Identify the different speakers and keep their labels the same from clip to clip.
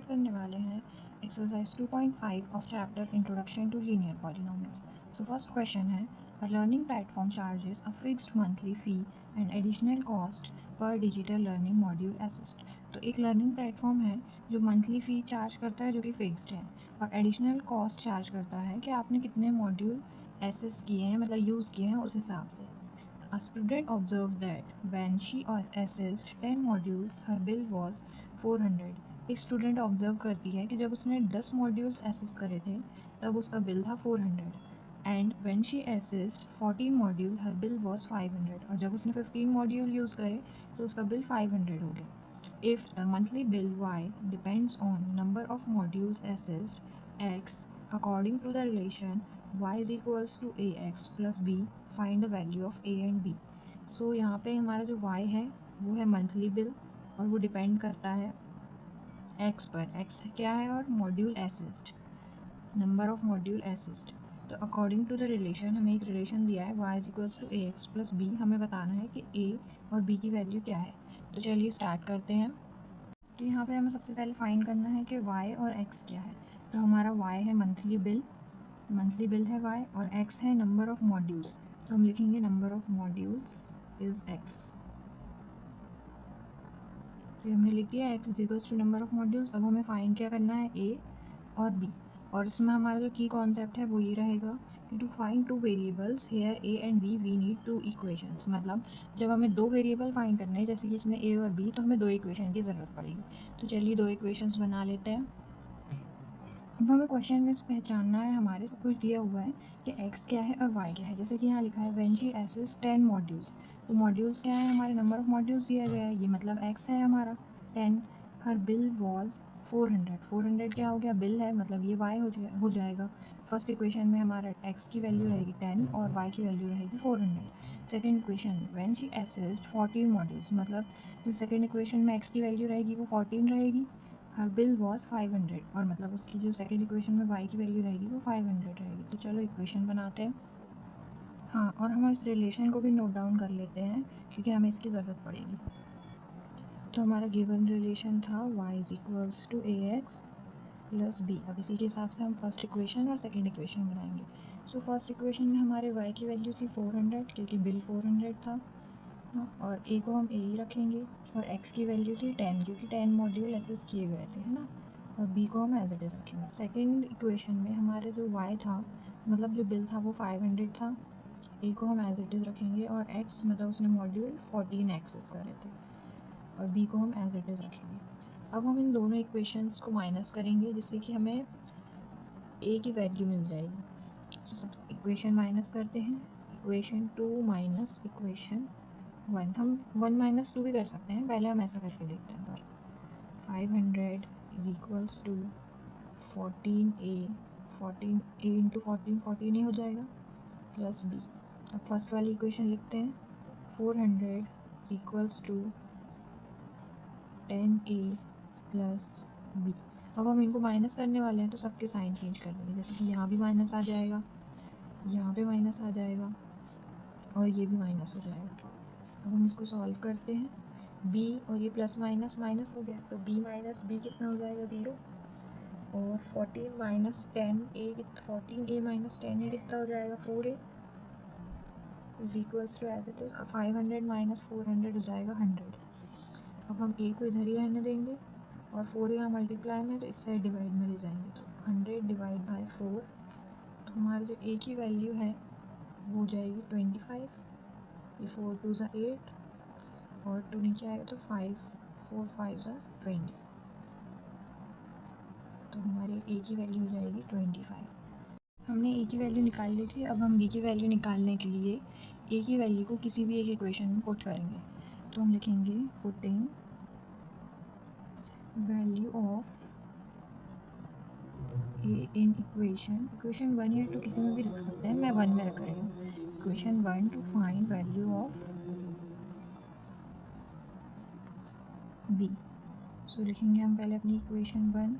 Speaker 1: करने वाले हैं exercise 2.5 of chapter introduction to linear polynomials. So first question है, a learning platform charges a fixed monthly fee and additional cost per digital learning module असिस्ट। तो एक learning platform है जो मंथली फ़ी charge करता है जो कि फिक्स्ड है, और एडिशनल कॉस्ट चार्ज करता है कि आपने कितने मॉड्यूल असिस्ट किए हैं, मतलब यूज़ किए हैं उस हिसाब से। A student observed that when she assessed 10 modules, her bill was 400. एक स्टूडेंट ऑब्जर्व करती है कि जब उसने 10 मॉड्यूल्स एसेस करे थे तब उसका बिल था 400, and when she assessed 14 module her bill was 500, और जब उसने 15 मॉड्यूल यूज़ करे तो उसका बिल 500 हो गया। If the monthly bill Y depends on number of modules accessed X, according to the relation y is equals to ax plus b, find the value of a and b। सो यहाँ पे हमारा जो y है वो है monthly bill, और वो depend करता है x पर। x क्या है, और module accessed, number of module accessed. तो अकॉर्डिंग टू द रिलेशन, हमें एक रिलेशन दिया है y is equals to ax plus b, हमें बताना है कि a और b की वैल्यू क्या है। तो चलिए स्टार्ट करते हैं। तो यहाँ पे हमें सबसे पहले फाइंड करना है कि y और x क्या है। तो हमारा y है मंथली बिल है y, और x है नंबर ऑफ़ मॉड्यूल्स। तो हम लिखेंगे number of modules is x। तो हमने लिख दिया x is equals to number of modules. अब हमें फाइंड क्या करना है, a और b, और इसमें हमारा जो की कॉन्सेप्ट है वो ये रहेगा कि to find two variables here a and b we need two equations. मतलब जब हमें दो वेरिएबल फाइंड करने हैं, जैसे कि इसमें a और b, तो हमें दो इक्वेशन की ज़रूरत पड़ेगी। तो चलिए दो इक्वेशंस बना लेते हैं। अब हमें क्वेश्चन में पहचानना है, हमारे सब कुछ दिया हुआ है कि x क्या है और y क्या है। जैसे कि यहाँ लिखा है व्हेन शी एसेस 10 मॉड्यूल्स, तो मॉड्यूल्स क्या है, हमारे नंबर ऑफ मॉड्यूल्स दिया गया है, ये मतलब x है हमारा 10। हर बिल वॉज 400 क्या हो गया, बिल है, मतलब ये y हो जाएगा। फर्स्ट इक्वेशन में हमारा x की वैल्यू रहेगी 10 और y की वैल्यू रहेगी 400। Second equation when she assessed 14 modules, मतलब जो सेकेंड इक्वेशन में x की वैल्यू रहेगी वो 14 रहेगी। हर बिल वॉज 500, और मतलब उसकी जो सेकेंड इक्वेशन में y की वैल्यू रहेगी वो 500 रहेगी। तो चलो इक्वेशन बनाते हैं। हाँ, और हम इस रिलेशन को भी नोट डाउन कर लेते हैं क्योंकि हमें इसकी ज़रूरत पड़ेगी। तो हमारा गिवन रिलेशन था y is equals to ax plus b। अब इसी के हिसाब से हम फर्स्ट इक्वेशन और सेकेंड इक्वेशन बनाएंगे। सो फर्स्ट इक्वेशन में हमारे y की वैल्यू थी 400 क्योंकि बिल 400 था, और a को हम a ही रखेंगे, और x की वैल्यू थी 10 क्योंकि 10 मॉड्यूल एसेस किए गए थे, है ना, और b को हम एज इट इज़ रखेंगे। सेकंड इक्वेशन में हमारे जो y था, मतलब जो बिल था वो 500 था, a को हम एज इट इज़ रखेंगे, और x मतलब उसने मॉड्यूल 14 एक्सेस करे थे, और b को हम एज इट इज़ रखेंगे। अब हम इन दोनों इक्वेशंस को माइनस करेंगे जिससे कि हमें a की वैल्यू मिल जाएगी। तो सब इक्वेशन माइनस करते हैं, इक्वेशन 2 माइनस इक्वेशन 1। हम 1 माइनस 2 भी कर सकते हैं, पहले हम ऐसा करके देखते हैं। पर 500 is equals to 14a into 14 हो जाएगा, प्लस b। अब फर्स्ट वाली इक्वेशन लिखते हैं, 400 is equals to 10a plus b। अब हम इनको माइनस करने वाले हैं तो सबके साइन चेंज कर देंगे, जैसे कि यहाँ भी माइनस आ जाएगा, यहाँ पे माइनस आ जाएगा, और ये भी माइनस हो जाएगा। अब हम इसको सॉल्व करते हैं, b और ये प्लस माइनस माइनस हो गया, तो b माइनस b कितना हो जाएगा, 0। और 14 minus 10a, 14a minus 10a कितना हो जाएगा, 4a is equals to as it is. 500 minus 400 हो जाएगा 100। अब हम a को इधर ही रहने देंगे, और 4 यहाँ मल्टीप्लाई में तो इससे डिवाइड में ले जाएंगे, तो 100 डिवाइड बाई 4। तो हमारी जो a की वैल्यू है वो हो जाएगी 25। ये 4 2 ज़ा 8, और 2 नीचे आएगा तो 5 4 5 ज़ा 20। तो हमारी a की वैल्यू हो जाएगी 25। हमने a की वैल्यू निकाल ली थी। अब हम b की वैल्यू निकालने के लिए a की वैल्यू को किसी भी एक इक्वेशन में पुट करेंगे। तो हम लिखेंगे putting value of a in equation 1 या 2 किसी में भी रख सकते हैं, मैं 1 में रख रही हूँ। Equation 1 to find value of b। So लिखेंगे हम पहले अपनी equation 1,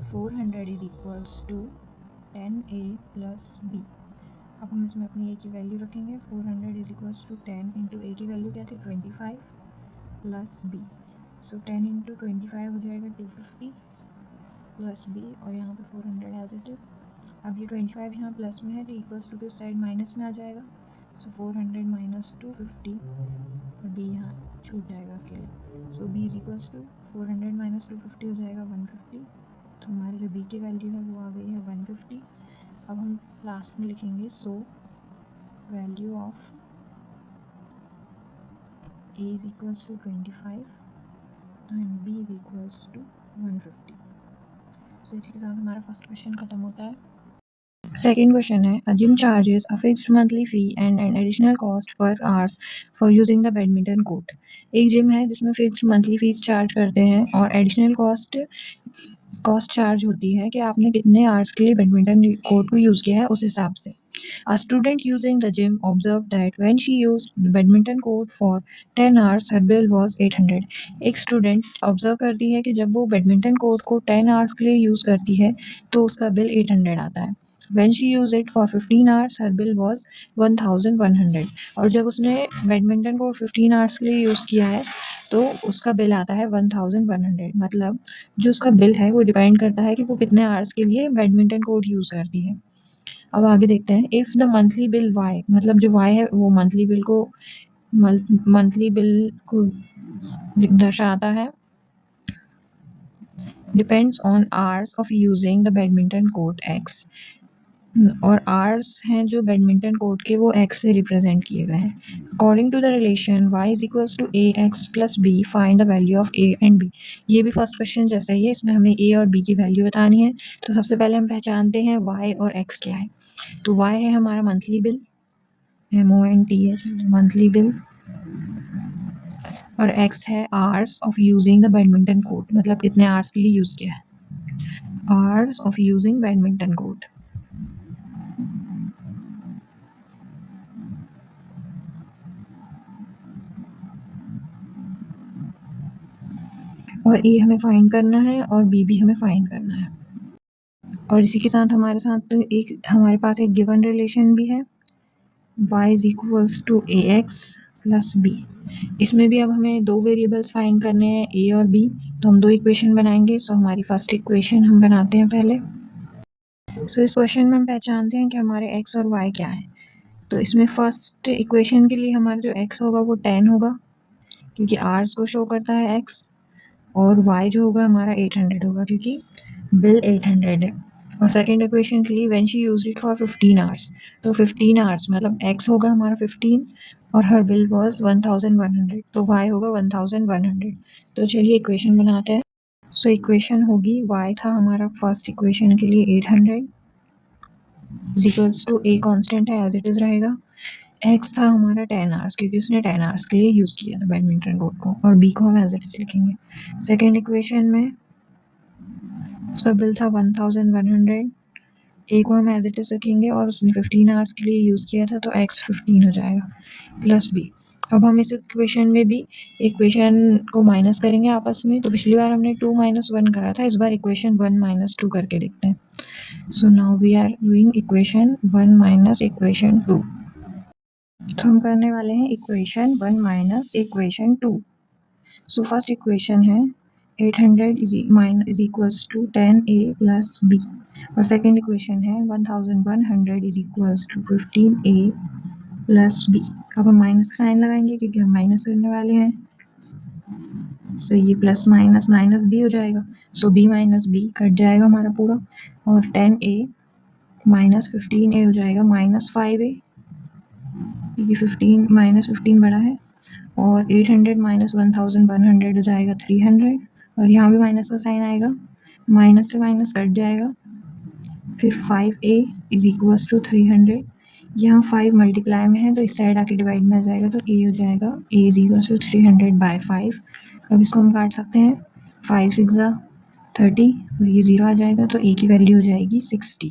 Speaker 1: 400 is equals to 10a plus b। अब हम इसमें अपनी a की वैल्यू रखेंगे, 400 is equals to 10 into a की वैल्यू क्या थी 25 प्लस b। सो 10 इंटू 25 हो जाएगा 250, प्लस बी और यहाँ पे 400 एज इट इज़। अब ये 25 यहाँ प्लस में है तो इक्वल्स टू किस साइड माइनस में आ जाएगा, सो 400 माइनस 250 और बी यहाँ छूट जाएगा अकेले। So b is equals to 400 minus 250 हो जाएगा 150। तो हमारी जो बी की वैल्यू है वो आ गई है 150। अब हम लास्ट में लिखेंगे so value of A is equals to 25 and B is equals to 150। So इसी के साथ हमारा फर्स्ट क्वेश्चन खत्म होता है। सेकेंड क्वेश्चन है, a gym charges a fixed monthly fee and an additional cost per hours for using the badminton court. एक gym है जिसमें फिक्स्ड मंथली फीस चार्ज करते हैं और एडिशनल कॉस्ट चार्ज होती है कि आपने कितने आवर्स के लिए बैडमिंटन कोर्ट को यूज़ किया है उस हिसाब से। A student using the gym observed that when she used the badminton court for 10 hours, her bill was 800. एक स्टूडेंट ऑब्जर्व करती है कि जब वो बैडमिंटन कोर्ट को 10 आवर्स के लिए यूज़ करती है तो उसका बिल 800 आता है। When she used it for 15 hours, her bill was 1100. और जब उसने बैडमिंटन कोर्ट 15 आवर्स के लिए यूज़ किया है तो उसका बिल आता है 1100। मतलब जो उसका बिल है वो डिपेंड करता है कि वो कितने आवर्स के लिए बैडमिंटन कोर्ट यूज़ करती है। अब आगे देखते हैं, if the monthly bill Y, मतलब जो वाई है वो मंथली बिल को दर्शाता है, depends on hours of using the badminton court x, और आवर्स हैं जो बैडमिंटन कोर्ट के वो एक्स से रिप्रेजेंट किए गए हैं। According to the relation y is equals to A X plus B, find the value of A and B. ये भी फर्स्ट क्वेश्चन जैसा ही है, इसमें हमें ए और बी की वैल्यू बतानी है। तो सबसे पहले हम पहचानते हैं y और x क्या है। तो y है हमारा monthly bill, MONTH monthly bill, और x है hours of using the badminton court, मतलब कितने आवर्स के लिए यूज़ किया है, hours of using badminton court. और ए हमें फाइंड करना है और बी भी हमें फाइंड करना है। और इसी के साथ हमारे पास एक गिवन रिलेशन भी है, y is equals to A X plus B. इसमें भी अब हमें दो वेरिएबल्स फाइंड करने हैं, ए और बी, तो हम दो इक्वेशन बनाएंगे। सो हमारी फर्स्ट इक्वेशन हम बनाते हैं पहले। सो इस क्वेश्चन में हम पहचानते हैं कि हमारे x और y क्या है। तो इसमें फर्स्ट इक्वेशन के लिए हमारा जो x होगा वो 10 होगा, क्योंकि आवर्स को शो करता है x, और y जो होगा हमारा 800 होगा क्योंकि बिल 800 है। और सेकेंड इक्वेशन के लिए when she used it for 15 hours, तो 15 आवर्स मतलब x होगा हमारा 15 और हर बिल वॉज 1100, तो y होगा 1100। तो चलिए इक्वेशन बनाते हैं। सो इक्वेशन होगी, y था हमारा फर्स्ट इक्वेशन के लिए 800 is equals to a constant है एज इट इज रहेगा, x था हमारा 10 आवर्स क्योंकि उसने 10 आवर्स के लिए यूज़ किया था बैडमिंटन कोर्ट को, और b को हम एज इट इज लिखेंगे। सेकेंड इक्वेशन में उसका बिल था 1100, ए को हम एज इट इज रखेंगे और उसने 15 आवर्स के लिए यूज़ किया था तो x 15 हो जाएगा प्लस बी। अब हम इस इक्वेशन में भी इक्वेशन को माइनस करेंगे आपस में, तो पिछली बार हमने 2 माइनस 1 करा था, इस बार इक्वेशन 1 माइनस 2 करके देखते हैं। So now we are doing equation 1 minus equation 2। तो हम करने वाले हैं equation 1 minus equation 2। So first equation है 800 is equals to 10a plus b, और सेकेंड इक्वेशन है 1100 is equals to 15a plus b। अब हम माइनस का साइन लगाएंगे क्योंकि हम माइनस करने वाले हैं, तो ये प्लस माइनस माइनस b हो जाएगा। सो b माइनस b कट जाएगा हमारा पूरा, और 10a माइनस 15a हो जाएगा माइनस 5a, क्योंकि 15 माइनस 15 बड़ा है, और 800 माइनस 1100 हो जाएगा 300, और यहाँ भी माइनस का साइन आएगा, माइनस से माइनस कट जाएगा, फिर 5a इज इक्वल्स टू 300। यहाँ 5 मल्टीप्लाई में है तो इस साइड आके डिवाइड में आ जाएगा, तो a हो जाएगा a is equals to 300 by 5। अब इसको हम काट सकते हैं, 5 6 30 और ये 0 आ जाएगा, तो a की वैल्यू हो जाएगी 60।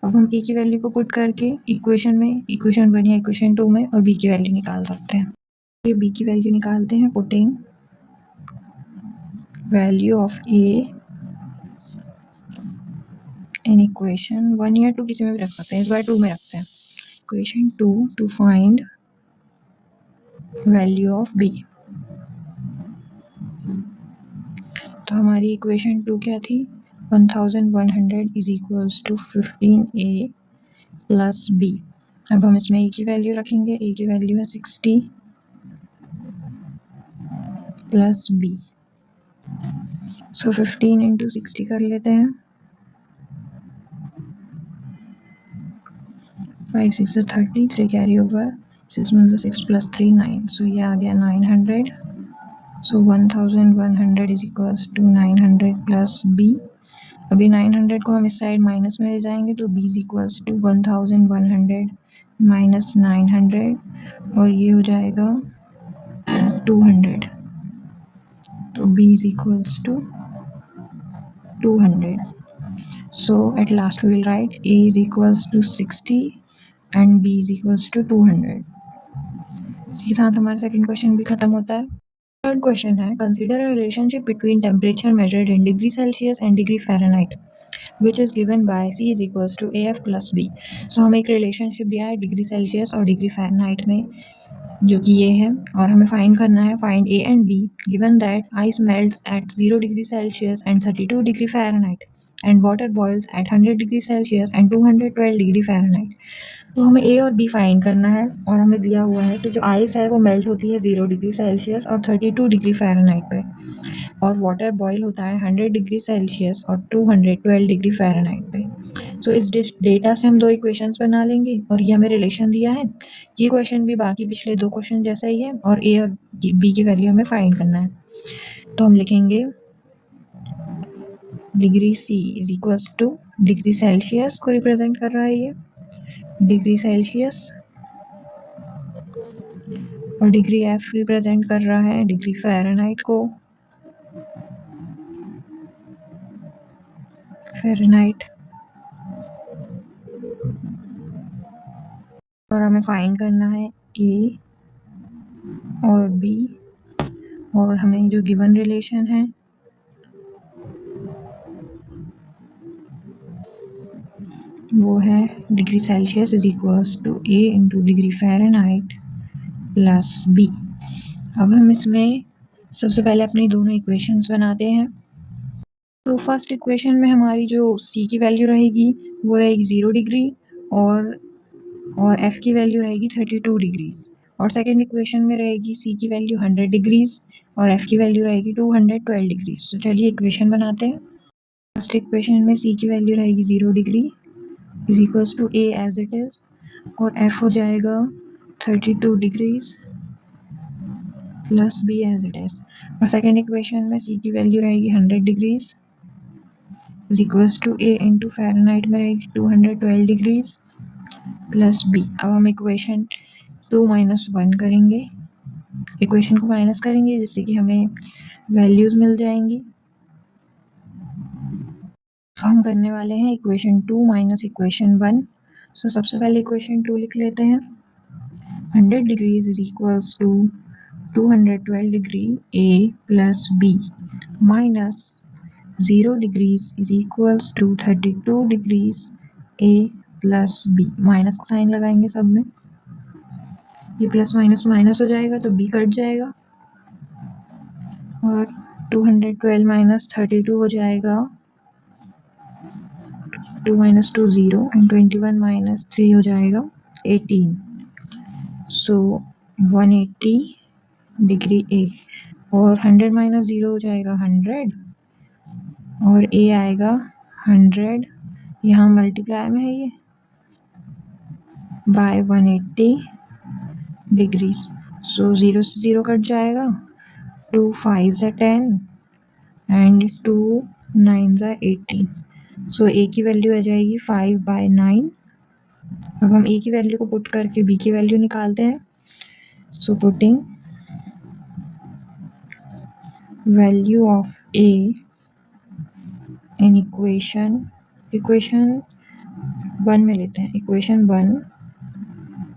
Speaker 1: अब हम a की वैल्यू को पुट करके इक्वेशन 1 या इक्वेशन 2 में और b की वैल्यू निकाल सकते हैं। ये b की वैल्यू निकालते हैं, putting value of a in equation 1 या 2 किसी में भी रख सकते हैं, इस बार 2 में रखते हैं। Equation 2 to find value of b। तो हमारी इक्वेशन 2 क्या थी, 1100 is equals to 15a plus b। अब हम इसमें a की वैल्यू रखेंगे, a की वैल्यू है 60 प्लस b। सो 15 इंटू 60 कर लेते हैं, 5 6 30, 3 कैरी ओवर, 6 1 6 प्लस 3 9। सो ये आ गया 900। So 1100 is equals to 900 plus b। अभी 900 को हम इस साइड माइनस में ले जाएंगे तो b is equals to 1100 minus 900 और ये हो जाएगा 200। तो b is equals to 200. So at last we will write a is equals to 60 and b is equals to 200. इसके साथ हमारा सेकंड क्वेश्चन भी खत्म होता है। थर्ड क्वेश्चन है, consider a relationship between temperature measured in degree Celsius and degree Fahrenheit which is given by c is equals to AF plus b। So हमें एक रिलेशनशिप दिया है डिग्री सेल्सियस और डिग्री फ़ारेनहाइट में, जो कि ये है, और हमें फाइंड करना है, find a and b given that ice melts at 0 degree Celsius and 32 degree Fahrenheit and water boils at 100 degree Celsius and 212 degree Fahrenheit. तो हमें a और b फाइंड करना है और हमें दिया हुआ है कि जो आइस है वो मेल्ट होती है 0 डिग्री सेल्सियस और 32 डिग्री फ़ारेनहाइट पे, और वाटर बॉयल होता है 100 डिग्री सेल्सियस और 212 डिग्री फ़ारेनहाइट पे। सो इस डेटा से हम दो इक्वेशंस बना लेंगे और ये हमें रिलेशन दिया है। ये क्वेश्चन भी बाकी पिछले दो क्वेश्चन जैसा ही है और a और b की वैल्यू हमें फाइंड करना है। तो हम लिखेंगे degree c is equals two degree Celsius को रिप्रेजेंट कर रहा है ये, डिग्री सेल्सियस, और डिग्री f रिप्रेजेंट कर रहा है डिग्री फ़ारेनहाइट को, फ़ारेनहाइट। और हमें फाइंड करना है a और b, और हमें जो गिवन रिलेशन है वो है degree Celsius is equals to a into degree Fahrenheit plus b। अब हम इसमें सबसे पहले अपनी दोनों इक्वेशंस बनाते हैं। तो फर्स्ट इक्वेशन में हमारी जो c की वैल्यू रहेगी वो रहेगी 0 डिग्री और f की वैल्यू रहेगी 32 डिग्रीज, और सेकंड इक्वेशन में रहेगी c की वैल्यू 100 डिग्रीज और f की वैल्यू रहेगी 212 डिग्रीज। तो चलिए इक्वेशन बनाते हैं। फर्स्ट इक्वेशन में c की वैल्यू रहेगी 0 degree is equals to a as it is, और f हो जाएगा 32 degrees plus b as it is, और सेकंड इक्वेशन में c की वैल्यू रहेगी 100 degrees is equals to a into Fahrenheit में रहेगी 212 डिग्रीज प्लस b। अब हम इक्वेशन 2 माइनस 1 करेंगे, इक्वेशन को माइनस करेंगे जिससे कि हमें वैल्यूज़ मिल जाएंगी। तो हम करने वाले हैं इक्वेशन 2 माइनस इक्वेशन 1। सो सबसे पहले इक्वेशन 2 लिख लेते हैं। 100 degrees is equals to 212 degree a plus b minus 0 degrees is equals to 32 degrees a plus b। Minus का साइन लगाएंगे सब में, ये प्लस माइनस माइनस हो जाएगा तो b कट जाएगा, और 212 माइनस 32 हो जाएगा 2 माइनस 2 0 एंड 21 माइनस 3 हो जाएगा 18। सो 180 डिग्री a, और 100 माइनस 0 हो जाएगा 100 और a आएगा 100, यहाँ मल्टीप्लाई में है ये, बाय 180 डिग्रीज। सो 0 से 0 कट जाएगा, 2 5 ज़ा 10 एंड 2 9 ज़ा 18। सो a की वैल्यू आ जाएगी 5/9। अब हम a की वैल्यू को पुट करके b की वैल्यू निकालते हैं। So putting value of a in equation 1 में लेते हैं, equation 1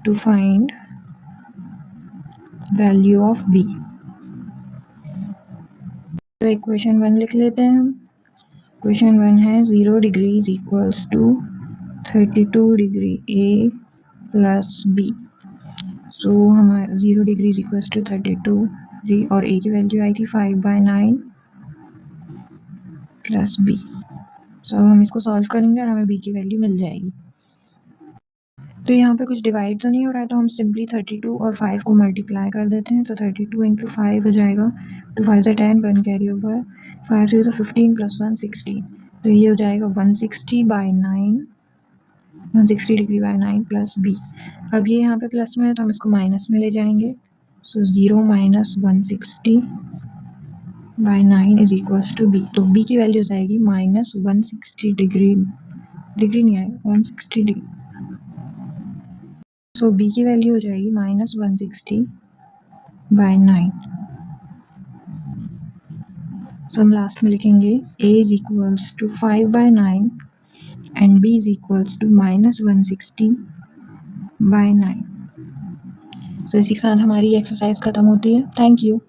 Speaker 1: to find value of b। तो इक्वेशन 1 लिख लेते हैं हम। इक्वेशन 1 है 0 degree is equals to 32 degree a plus b। So हमारा 0 degree is equals to 32 degree और a की वैल्यू आई थी 5/9 प्लस b। सो अब हम इसको सॉल्व करेंगे और हमें बी की वैल्यू मिल जाएगी। तो यहाँ पे कुछ डिवाइड तो नहीं हो रहा है, तो हम सिंपली 32 और 5 को मल्टीप्लाई कर देते हैं। तो 32 इंटू 5 हो जाएगा, 2 5 से 10, 1 कैरी ओवर, 5 3 15 प्लस 1 16। तो ये हो जाएगा 160/9, 160 डिग्री बाय 9 प्लस बी। अब ये यहाँ पे प्लस में है तो हम इसको माइनस में ले जाएंगे। So 0 minus 160/9 is equals to B. तो बी की वैल्यू हो जाएगी -160 डिग्री, डिग्री नहीं आएगा, 160 डिग्री। सो बी की वैल्यू हो जाएगी -160/9। सो हम लास्ट में लिखेंगे a is equals to 5/9 and b is equals to -160/9। तो इसी के साथ हमारी एक्सरसाइज खत्म होती है। Thank you.